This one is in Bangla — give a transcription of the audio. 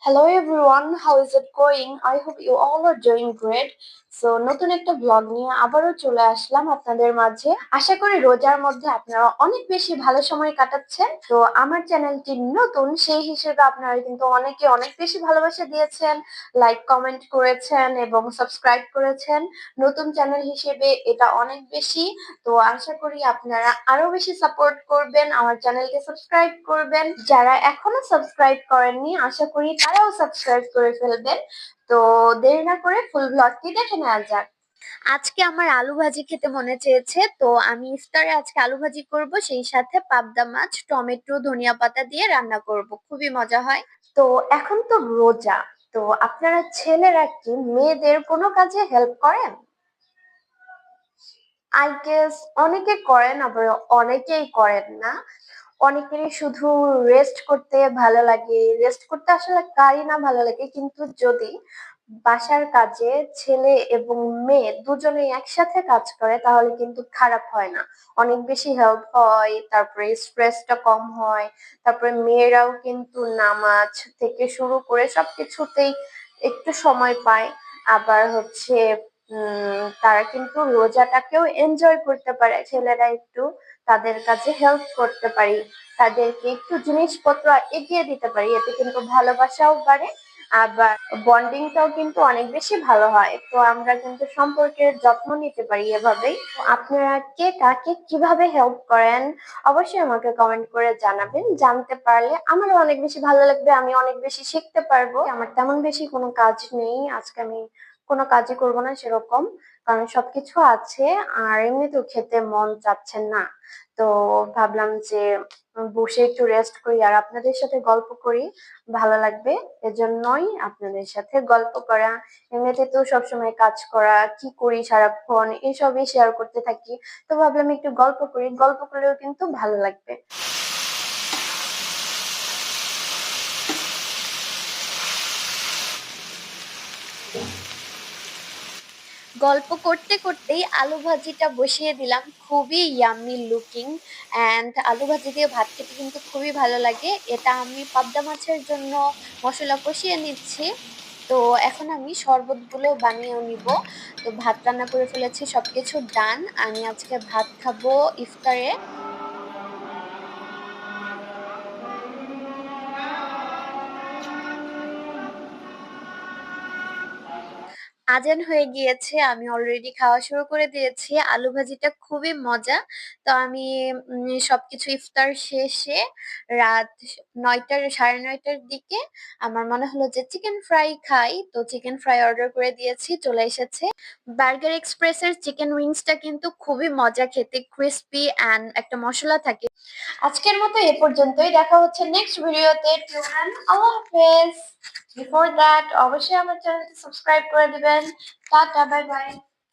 Hello everyone, how is it going? I hope you all are doing great. So নতুন একটা ব্লগ নিয়ে আবারও চলে আসলাম আপনাদের মাঝে। আশা করি রোজার মধ্যে আপনারা অনেক বেশি ভালো সময় কাটাচ্ছেন। তো আমার চ্যানেলটি নতুন, সেই হিসেবে আপনারা কিন্তু অনেকে অনেক বেশি ভালোবাসা দিয়েছেন, লাইক কমেন্ট করেছেন এবং সাবস্ক্রাইব করেছেন। নতুন চ্যানেল হিসেবে এটা অনেক বেশি, তো আশা করি আপনারা আরো বেশি সাপোর্ট করবেন, আমার চ্যানেলকে সাবস্ক্রাইব করবেন। যারা এখনো সাবস্ক্রাইব করেননি আশা করি তারাও সাবস্ক্রাইব করে ফেলবেন। তো দেরি না করে ফুল ব্লগটি দেখে নেওয়া যাক। আজকে আমার আলু ভাজি খেতে মনে চেয়েছে, তো আমি ইফতারে আজকে আলু ভাজি করব, সেই সাথে পাবদা মাছ টমেটো ধনিয়া পাতা দিয়ে রান্না করব, খুবই মজা হয়। তো এখন তো রোজা, তো আপনারা ছেলেরা কি মেয়েদের কোনো কাজে হেল্প করেন? আই গেস অনেকে করেন, আবার অনেকেই করেন না। অনেকেরই শুধু রেস্ট করতে ভালো লাগে, রেস্ট করতে আসলে কারই না ভালো লাগে, কিন্তু যদি বাসার কাজে ছেলে এবং মেয়ে দুজনেই একসাথে কাজ করে তাহলে কিন্তু খারাপ হয় না, অনেক বেশি হেল্প হয়, তারপরে স্ট্রেসটা কম হয়। তারপরে মেয়েরাও কিন্তু নামাজ থেকে শুরু করে সবকিছুতেই একটু সময় পায়। আবার হচ্ছে তারা কিন্তু রোজাটাকেও এনজয় করতে পারে, ছেলেরা একটু তাদের কাছে হেল্প করতে পারি, তাদেরকে একটু জিনিসপত্র এগিয়ে দিতে পারি, এতে কিন্তু ভালোবাসাও বাড়ে, আবার বন্ডিংটাও কিন্তু অনেক বেশি ভালো হয়। তো আমরা কিন্তু সম্পর্কের যত্ন নিতে পারি এভাবেই। আপনারা কে কাকে কিভাবে হেল্প করেন অবশ্যই আমাকে কমেন্ট করে জানাবেন, জানতে পারলে আমারও অনেক বেশি ভালো লাগবে, আমি অনেক বেশি শিখতে পারবো। আমার তেমন বেশি কোনো কাজ নেই, আজকে আমি কোনো কাজই করবো না সেরকম, কারণ সবকিছু আছে আর এমনিতেও খেতে মন চাচ্ছে না। তো ভাবলাম যে বসে একটু রেস্ট করি আর আপনাদের সাথে গল্প করি, ভালো লাগবে, এজন্যই আপনাদের সাথে গল্প করা। এমনিতে তো সবসময় কাজ করা, কি করি সারাক্ষণ এসবই শেয়ার করতে থাকি, তো ভাবলাম একটু গল্প করি, গল্প করলেও কিন্তু ভালো লাগবে। গল্প করতে করতেই আলু ভাজিটা বসিয়ে দিলাম, খুবই ইয়াম্মি লুকিং। অ্যান্ড আলু ভাজি দিয়ে ভাত খেতে কিন্তু খুবই ভালো লাগে। এটা আমি পাবদা মাছের জন্য মশলা কষিয়ে নিচ্ছি। তো এখন আমি শরবতগুলো বানিয়েও নিব। তো ভাত রান্না করে ফেলেছি, সবকিছু ডান। আমি আজকে ভাত খাবো ইফতারে। আজান হয়ে গিয়েছে, আমি অলরেডি খাওয়া শুরু করে দিয়েছি। আলু ভাজিটা খুবই মজা। তো আমি সবকিছু ইফতার শেষে রাত 9টার 9:30টার দিকে আমার মনে হলো যে চিকেন ফ্রাই খাই, তো চিকেন ফ্রাই অর্ডার করে দিয়েছি, চলে এসেছে। বার্গার এক্সপ্রেসের চিকেন উইংসটা কিন্তু খুবই মজা খেতে, ক্রিস্পি অ্যান্ড একটা মশলা থাকে। আজকের মতো এ পর্যন্তই, দেখা হচ্ছে নেক্সট ভিডিওতে। আল্লাহ হাফেজ। বিফোর দ্যাট অবশ্যই আমার চ্যানেলটি সাবস্ক্রাইব করে দিবেন। Tata, bye bye.